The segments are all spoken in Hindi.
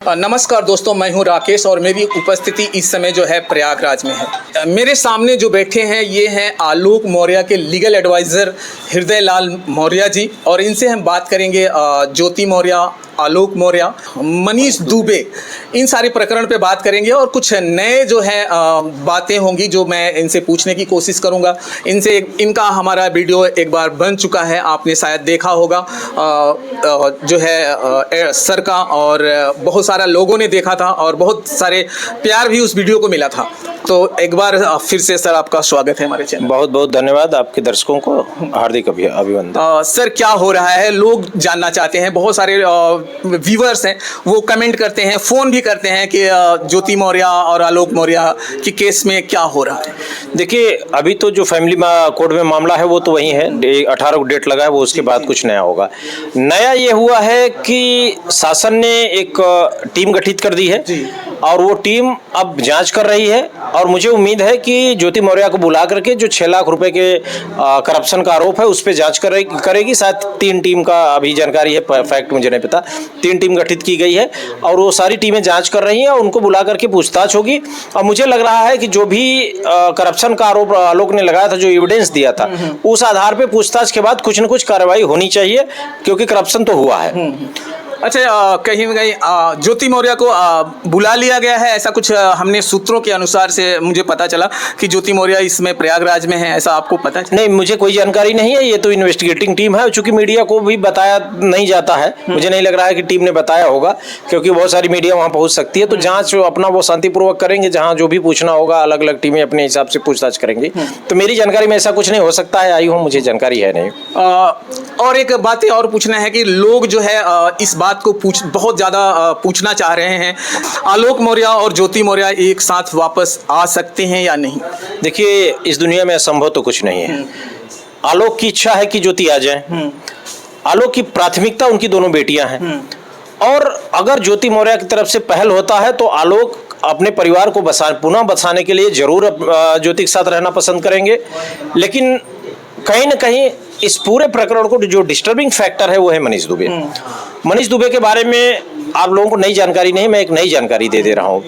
नमस्कार दोस्तों, मैं हूं राकेश और मेरी उपस्थिति इस समय जो है प्रयागराज में है। मेरे सामने जो बैठे हैं ये हैं आलोक मौर्य के लीगल एडवाइज़र हृदय लाल मौर्य जी, और इनसे हम बात करेंगे ज्योति मौर्य, आलोक मौर्य, मनीष दुबे, इन सारे प्रकरण पे बात करेंगे और कुछ नए जो है बातें होंगी जो मैं इनसे पूछने की कोशिश करूंगा। इनका हमारा वीडियो एक बार बन चुका है, आपने शायद देखा होगा जो है सर का, और बहुत सारा लोगों ने देखा था और बहुत सारे प्यार भी उस वीडियो को मिला था। तो एक बार फिर से सर आपका स्वागत है हमारे चैनल। बहुत बहुत धन्यवाद, आपके दर्शकों को हार्दिक अभिनंदन। सर क्या हो रहा है, लोग जानना चाहते हैं, बहुत सारे व्यूअर्स हैं वो कमेंट करते हैं, फ़ोन भी करते हैं कि ज्योति मौर्य और आलोक मौर्य की केस में क्या हो रहा है। देखिए, अभी तो जो फैमिली कोर्ट में मामला है वो तो वही है, 18 को डेट लगा है, वो उसके बाद कुछ नया होगा। नया ये हुआ है कि शासन ने एक टीम गठित कर दी है और वो टीम अब जांच कर रही है, और मुझे उम्मीद है कि ज्योति मौर्य को बुला करके जो 6 लाख रुपए के करप्शन का आरोप है उस पर जांच करेगी। शायद 3 टीम का अभी जानकारी है, फैक्ट मुझे नहीं पता, 3 टीम गठित की गई है और वो सारी टीमें जांच कर रही हैं और उनको बुला करके पूछताछ होगी। और मुझे लग रहा है कि जो भी करप्शन का आरोप आलोक ने लगाया था, जो एविडेंस दिया था, उस आधार पर पूछताछ के बाद कुछ न कुछ कार्रवाई होनी चाहिए, क्योंकि करप्शन तो हुआ है। अच्छा, कहीं न कहीं ज्योति मौर्य को बुला लिया गया है, ऐसा कुछ हमने सूत्रों के अनुसार से मुझे पता चला कि ज्योति मौर्य इसमें प्रयागराज में है, ऐसा आपको पता है? नहीं, मुझे कोई जानकारी नहीं है, ये तो इन्वेस्टिगेटिंग टीम है। चूंकि मीडिया को भी बताया नहीं जाता है, मुझे नहीं लग रहा है कि टीम ने बताया होगा, क्योंकि बहुत सारी मीडिया वहाँ पहुँच सकती है। तो जाँच अपना वो शांतिपूर्वक करेंगे, जहाँ जो भी पूछना होगा अलग अलग टीमें अपने हिसाब से पूछताछ करेंगी। तो मेरी जानकारी में ऐसा कुछ नहीं हो सकता है, आई हूँ, मुझे जानकारी है नहीं। और एक बात और पूछना है कि लोग जो है इस बात को बहुत ज़्यादा पूछना चाह रहे हैं, आलोक मौर्य और ज्योति मौर्य एक साथ वापस आ सकते हैं या नहीं? देखिए, इस दुनिया में असंभव तो कुछ नहीं है। आलोक की इच्छा है कि ज्योति आ जाए। आलोक की प्राथमिकता उनकी दोनों बेटियां हैं, और अगर ज्योति मौर्य की तरफ से पहल होता है तो आलोक अपने परिवार को पुनः बसाने के लिए जरूर ज्योति के साथ रहना पसंद करेंगे। लेकिन कहीं ना कहीं इस पूरे प्रकरण को जो डिस्टर्बिंग फैक्टर है वो है मनीष दुबे। मनीष दुबे के बारे में आप लोगों को नई जानकारी नहीं, मैं एक नई जानकारी दे रहा हूँ।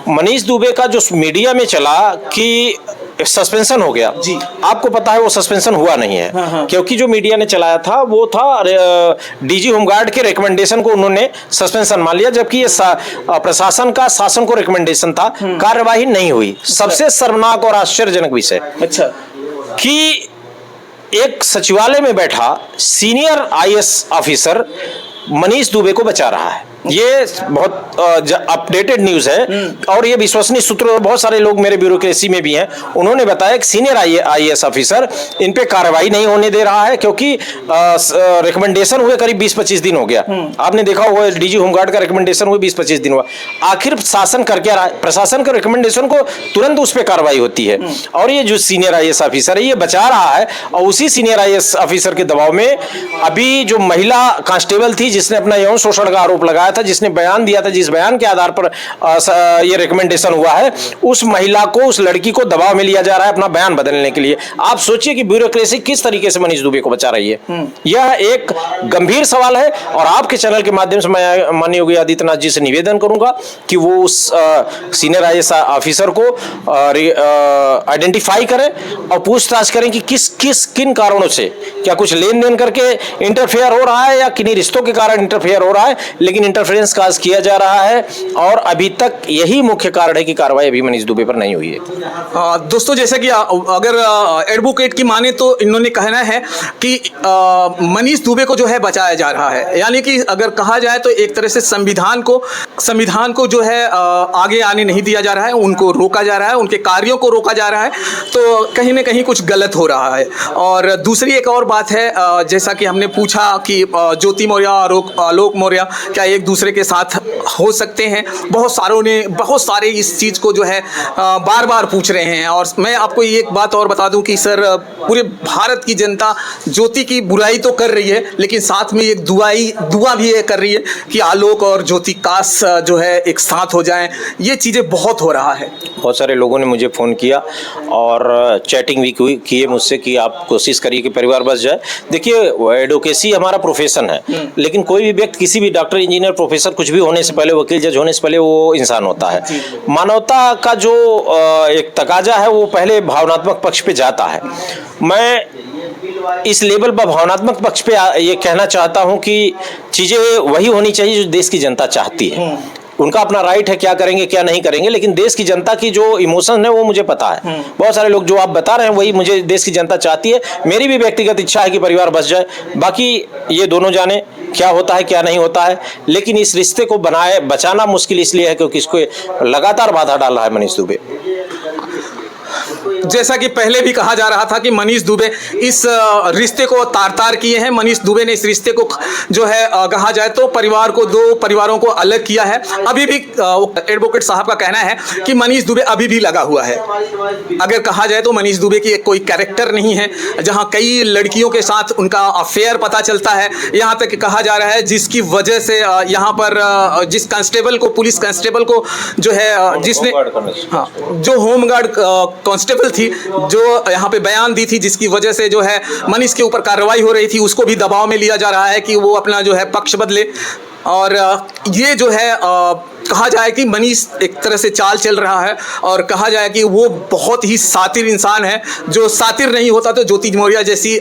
मनीष दुबे का जो मीडिया में चला कि सस्पेंशन हो गया जी, आपको पता है वो सस्पेंशन हुआ नहीं है। हाँ। क्योंकि जो मीडिया ने चलाया था वो था डीजी होमगार्ड के रिकमेंडेशन को उन्होंने सस्पेंशन मान लिया, जबकि ये प्रशासन का शासन को रिकमेंडेशन था, कार्यवाही नहीं हुई। सबसे शर्मनाक और आश्चर्यजनक विषय अच्छा कि एक सचिवालय में बैठा senior IAS officer Manish Dubey को बचा रहा है। ये बहुत अपडेटेड न्यूज है और ये विश्वसनीय सूत्रों, बहुत सारे लोग मेरे ब्यूरोक्रेसी में भी हैं, उन्होंने बताया कि सीनियर आईएएस ऑफिसर इन पे कार्रवाई नहीं होने दे रहा है, क्योंकि रिकमेंडेशन हुए करीब 20-25 दिन हो गया। आपने देखा होगा डीजी होमगार्ड का रिकमेंडेशन हुए 20-25 दिन हुआ। आखिर शासन कर क्या रहा है? प्रशासन के रिकमेंडेशन को तुरंत उस पर कार्रवाई होती है, और ये जो सीनियर आईएएस ऑफिसर है ये बचा रहा है। और उसी सीनियर आईएएस ऑफिसर के दबाव में अभी जो महिला कांस्टेबल थी जिसने अपना यौन शोषण का आरोप लगाया था, जिसने बयान दिया था, जिस बयान के आधार पर ये रिकमेंडेशन हुआ है, उस महिला को, उस लड़की को दबाव में लिया जा रहा है अपना बयान बदलने के लिए। आप सोचिए कि ब्यूरोक्रेसी किस तरीके से मनीष दुबे को बचा रही है। यह एक गंभीर सवाल है, और आपके चैनल के माध्यम से मैं माननीय योगी आदित्यनाथ जी से निवेदन करूंगा कि वो उस सीनियर आईएएस ऑफिसर को आइडेंटिफाई करें और पूछताछ करें कि किन कारणों से, क्या कुछ लेन देन करके इंटरफेयर हो रहा है या किन्हीं रिश्तों के कारण इंटरफेयर हो रहा है, लेकिन इंटरफेरेंस काज किया जा रहा है, और अभी तक यही मुख्य कारण है कि कार्रवाई अभी मनीष दुबे पर नहीं हुई है। दोस्तों, जैसे कि अगर एडवोकेट की माने तो इन्होंने कहना है कि मनीष दुबे को जो है बचाया जा रहा है, यानी कि अगर कहा जाए तो एक तरह से संविधान को जो है आगे आने नहीं दिया जा रहा है, उनको रोका जा रहा है, उनके कार्यों को रोका जा रहा है, तो कहीं ना कहीं कुछ गलत हो रहा है। और दूसरी एक और बात है, जैसा कि हमने पूछा कि ज्योति मौर्य और आलोक मौर्य क्या एक दूसरे के साथ हो सकते हैं, बहुत सारे इस चीज़ को जो है बार बार पूछ रहे हैं। और मैं आपको एक बात और बता दूं कि सर, पूरे भारत की जनता ज्योति की बुराई तो कर रही है, लेकिन साथ में एक दुआ भी कर रही है कि आलोक और ज्योति काश जो है एक साथ हो जाएं। ये चीज़ें बहुत हो रहा है। बहुत सारे लोगों ने मुझे फ़ोन किया और चैटिंग भी किए मुझसे कि आप कोशिश करिए कि परिवार बच जाए। देखिए, एडवोकेसी हमारा प्रोफेशन है, लेकिन कोई भी व्यक्ति, किसी भी डॉक्टर, इंजीनियर, प्रोफेसर कुछ भी होने से पहले, वकील जज होने से पहले वो इंसान होता है। मानवता का जो एक तकाजा है वो पहले भावनात्मक पक्ष पे जाता है। मैं इस लेवल पर भावनात्मक पक्ष पे ये कहना चाहता हूं कि चीजें वही होनी चाहिए जो देश की जनता चाहती है। उनका अपना राइट है, क्या करेंगे क्या नहीं करेंगे, लेकिन देश की जनता की जो इमोशन है वो मुझे पता है। बहुत सारे लोग जो आप बता रहे हैं वही मुझे देश की जनता चाहती है। मेरी भी व्यक्तिगत इच्छा है कि परिवार बच जाए, बाकी ये दोनों जाने क्या होता है क्या नहीं होता है। लेकिन इस रिश्ते को बचाना मुश्किल इसलिए है क्योंकि इसको लगातार बाधा डाल रहा है मनीष दुबे। जैसा कि पहले भी कहा जा रहा था कि मनीष दुबे इस रिश्ते को तार-तार किए हैं। मनीष दुबे ने इस रिश्ते को जो है कहा जाए तो परिवार को, दो परिवारों को अलग किया है। अभी भी एडवोकेट साहब का कहना है कि मनीष दुबे अभी भी लगा हुआ है। अगर कहा जाए तो मनीष दुबे की कोई कैरेक्टर नहीं है, जहां कई लड़कियों के साथ उनका अफेयर पता चलता है। यहाँ तक कहा जा रहा है जिसकी वजह से यहाँ पर जिस कांस्टेबल को, पुलिस कांस्टेबल को जो है जिसने जो होमगार्ड कांस्टेबल थी, जो यहाँ पे बयान दी थी, जिसकी वजह से जो है मनीष के ऊपर कार्रवाई हो रही थी, उसको भी दबाव में लिया जा रहा है कि वो अपना जो है पक्ष बदले। और ये जो है कहा जाए कि मनीष एक तरह से चाल चल रहा है और कहा जाए कि वो बहुत ही सातिर इंसान है। जो सातिर नहीं होता तो ज्योति मौर्य जैसी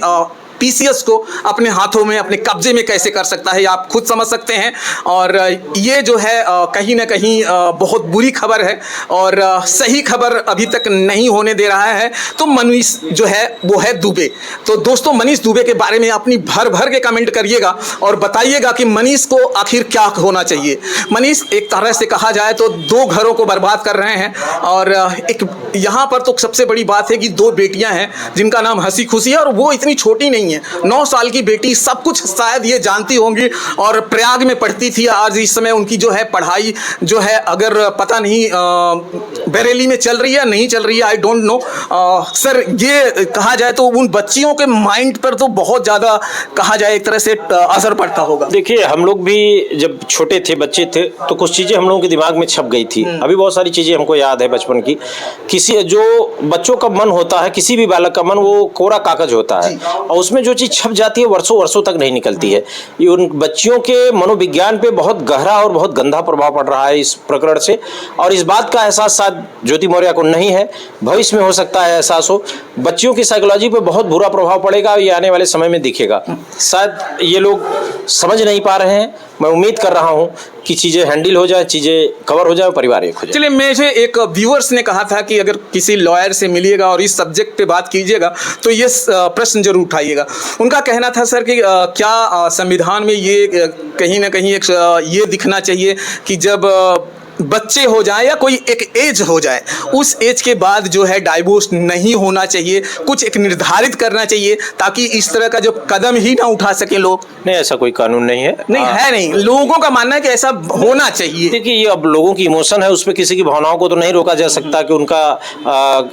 पीसीएस को अपने हाथों में, अपने कब्जे में कैसे कर सकता है, आप खुद समझ सकते हैं। और ये जो है कहीं ना कहीं बहुत बुरी खबर है और सही खबर अभी तक नहीं होने दे रहा है। तो मनीष जो है वो है दुबे। तो दोस्तों, मनीष दुबे के बारे में अपनी भर भर के कमेंट करिएगा और बताइएगा कि मनीष को आखिर क्या होना चाहिए। मनीष एक तरह से कहा जाए तो दो घरों को बर्बाद कर रहे हैं। और एक यहाँ पर तो सबसे बड़ी बात है कि दो बेटियां हैं जिनका नाम हंसी खुशी है, और वो इतनी छोटी नहीं है, 9 साल की बेटी। सब कुछ शायद ये जानती होंगी और प्रयाग में पढ़ती थी। आज इस समय उनकी जो है पढ़ाई जो है, अगर पता नहीं बरेली में चल रही है नहीं चल रही है, आई डोंट नो सर। ये कहा जाए तो उन बच्चियों के माइंड पर तो बहुत ज़्यादा कहा जाए एक तरह से असर पड़ता होगा। देखिए, हम लोग भी जब छोटे थे, बच्चे थे, तो कुछ चीज़ें हम लोगों के दिमाग में छप गई थी। अभी बहुत सारी चीज़ें हमको याद है बचपन की। किसी जो बच्चों का मन होता है, किसी भी बालक का मन, वो कोरा कागज होता है और उसमें जो चीज़ छप जाती है वर्षों वर्षों तक नहीं निकलती है। ये उन बच्चियों के मनोविज्ञान पे बहुत गहरा और बहुत गंदा प्रभाव पड़ रहा है इस प्रकरण से। और इस बात का एहसास शायद ज्योति मौर्य को नहीं है, भविष्य में हो सकता है एहसास हो। बच्चियों की साइकोलॉजी पे बहुत बुरा प्रभाव पड़ेगा, ये आने वाले समय में दिखेगा। शायद ये लोग समझ नहीं पा रहे हैं। मैं उम्मीद कर रहा हूँ कि चीज़ें हैंडल हो जाए, चीज़ें कवर हो जाए, परिवार एक हो जाए। चलिए, मुझे एक व्यूअर्स ने कहा था कि अगर किसी लॉयर से मिलिएगा और इस सब्जेक्ट पे बात कीजिएगा तो ये प्रश्न जरूर उठाइएगा। उनका कहना था सर कि क्या संविधान में ये कहीं ना कहीं एक ये दिखना चाहिए कि जब बच्चे हो जाए या कोई एक एज हो जाए, उस एज के बाद जो है डाइवोर्स नहीं होना चाहिए, कुछ एक निर्धारित करना चाहिए ताकि इस तरह का जो कदम ही ना उठा सके लोग। नहीं, ऐसा कोई कानून नहीं है। नहीं, लोगों का मानना है कि ऐसा होना चाहिए। देखिए, ये अब लोगों की इमोशन है, उस पर किसी की भावनाओं को तो नहीं रोका जा सकता कि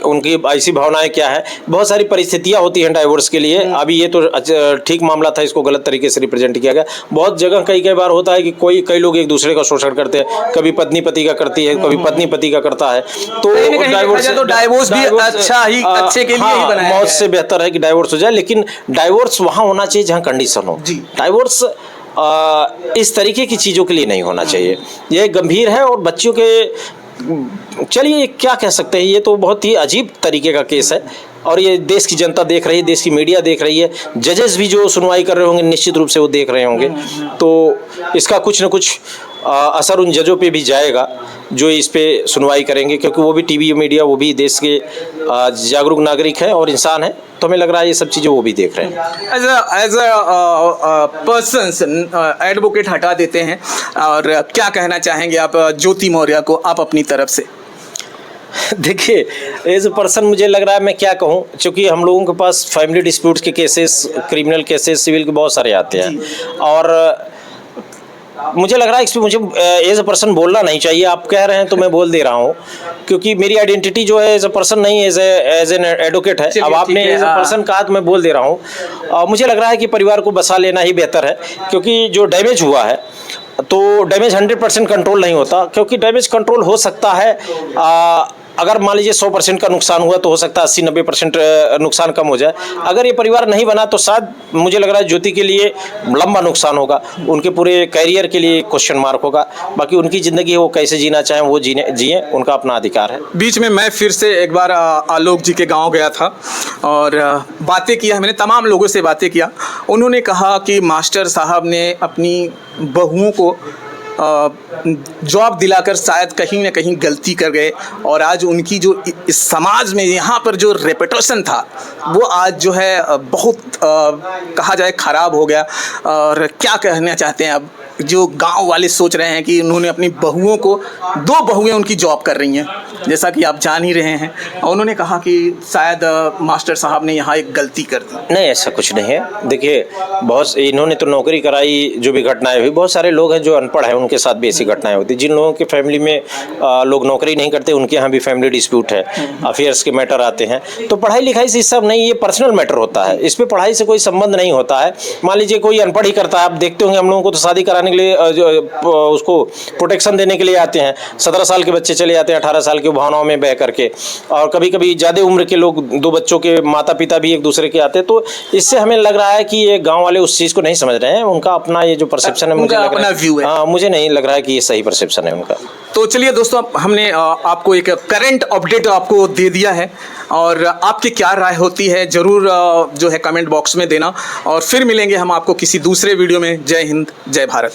उनकी ऐसी भावनाएं क्या है। बहुत सारी परिस्थितियां होती हैं डाइवोर्स के लिए। अभी ये तो ठीक मामला था, इसको गलत तरीके से रिप्रेजेंट किया गया। बहुत जगह कई बार होता है कि कई लोग एक दूसरे का शोषण करते हैं, कभी पत्नी पति का करती है, कभी पत्नी पति का करता है। तो डाइवोर्स भी अच्छे के लिए ही बनाया है। मौत से बेहतर है कि डाइवोर्स हो जाए, लेकिन डाइवोर्स वहां होना चाहिए जहां कंडीशन हो। डाइवोर्स इस तरीके की चीज़ों के लिए नहीं होना चाहिए। यह गंभीर है और बच्चियों के, चलिए क्या कह सकते हैं, ये तो बहुत ही अजीब तरीके का केस है और ये देश की जनता देख रही है, देश की मीडिया देख रही है, जजेस भी जो सुनवाई कर रहे होंगे निश्चित रूप से वो देख रहे होंगे। तो इसका कुछ न कुछ असर उन जजों पे भी जाएगा जो इस पे सुनवाई करेंगे, क्योंकि वो भी टीवी मीडिया, वो भी देश के जागरूक नागरिक हैं और इंसान हैं। तो हमें लग रहा है ये सब चीज़ें वो भी देख रहे हैं। एज अ पर्सन, एडवोकेट हटा देते हैं, और क्या कहना चाहेंगे आप ज्योति मौर्य को, आप अपनी तरफ से? देखिए, एज ए पर्सन मुझे लग रहा है, मैं क्या कहूँ, क्योंकि हम लोगों के पास फैमिली डिस्प्यूट्स के केसेस, क्रिमिनल केसेस, सिविल के बहुत सारे आते हैं और मुझे लग रहा है इस पर मुझे एज ए पर्सन बोलना नहीं चाहिए। आप कह रहे हैं तो मैं बोल दे रहा हूँ, क्योंकि मेरी आइडेंटिटी जो है एज ए पर्सन नहीं, एज एन एडवोकेट है। अब आपने एज ए पर्सन कहा तो मैं बोल दे रहा हूँ। मुझे लग रहा है कि परिवार को बसा लेना ही बेहतर है, क्योंकि जो डैमेज हुआ है तो डैमेज 100% कंट्रोल नहीं होता, क्योंकि डैमेज कंट्रोल हो सकता है अगर मान लीजिए 100% का नुकसान हुआ तो हो सकता है 80-90% नुकसान कम हो जाए। अगर ये परिवार नहीं बना तो शायद मुझे लग रहा है ज्योति के लिए लंबा नुकसान होगा, उनके पूरे करियर के लिए क्वेश्चन मार्क होगा। बाकी उनकी ज़िंदगी वो कैसे जीना चाहें वो जिए, उनका अपना अधिकार है। बीच में मैं फिर से एक बार आलोक जी के गांव गया था और बातें किया, मैंने तमाम लोगों से बातें किया। उन्होंने कहा कि मास्टर साहब ने अपनी बहुओं को जॉब दिलाकर शायद कहीं ना कहीं गलती कर गए और आज उनकी जो इस समाज में यहाँ पर जो रेपुटेशन था वो आज जो है बहुत कहा जाए ख़राब हो गया। और क्या कहना चाहते हैं अब जो गांव वाले सोच रहे हैं कि उन्होंने अपनी बहुओं को, 2 बहुएं उनकी जॉब कर रही हैं जैसा कि आप जान ही रहे हैं, उन्होंने कहा कि शायद मास्टर साहब ने यहाँ एक गलती कर दी। नहीं, ऐसा कुछ नहीं है। देखिए, बहुत इन्होंने तो नौकरी कराई, जो भी घटनाएं हुई, बहुत सारे लोग हैं जो अनपढ़ हैं, उनके साथ भी ऐसी घटनाएं होती। जिन लोगों की फैमिली में लोग नौकरी नहीं करते उनके यहाँ भी फैमिली डिस्प्यूट है, अफेयर्स के मैटर आते हैं। तो पढ़ाई लिखाई से सब नहीं, ये पर्सनल मैटर होता है, इस पर पढ़ाई से कोई संबंध नहीं होता है। मान लीजिए कोई अनपढ़ ही करता है, आप देखते होंगे हम लोगों को तो शादी कराने के लिए उसको प्रोटेक्शन देने के लिए आते हैं, 17 साल के बच्चे चले जाते हैं 18 साल की भावनाओं में बह करके, और कभी कभी ज़्यादा उम्र के लोग, 2 बच्चों के माता पिता भी एक दूसरे के आते हैं। तो इससे हमें लग रहा है कि ये गांव वाले उस चीज़ को नहीं समझ रहे हैं, उनका अपना ये जो परसेप्शन है, मुझे लग रहा है, व्यू है। हाँ, मुझे नहीं लग रहा है कि ये सही परसेप्शन है उनका। तो चलिए दोस्तों, हमने आपको एक करंट अपडेट आपको दे दिया है और आपकी क्या राय होती है ज़रूर जो है कमेंट बॉक्स में देना, और फिर मिलेंगे हम आपको किसी दूसरे वीडियो में। जय हिंद, जय भारत।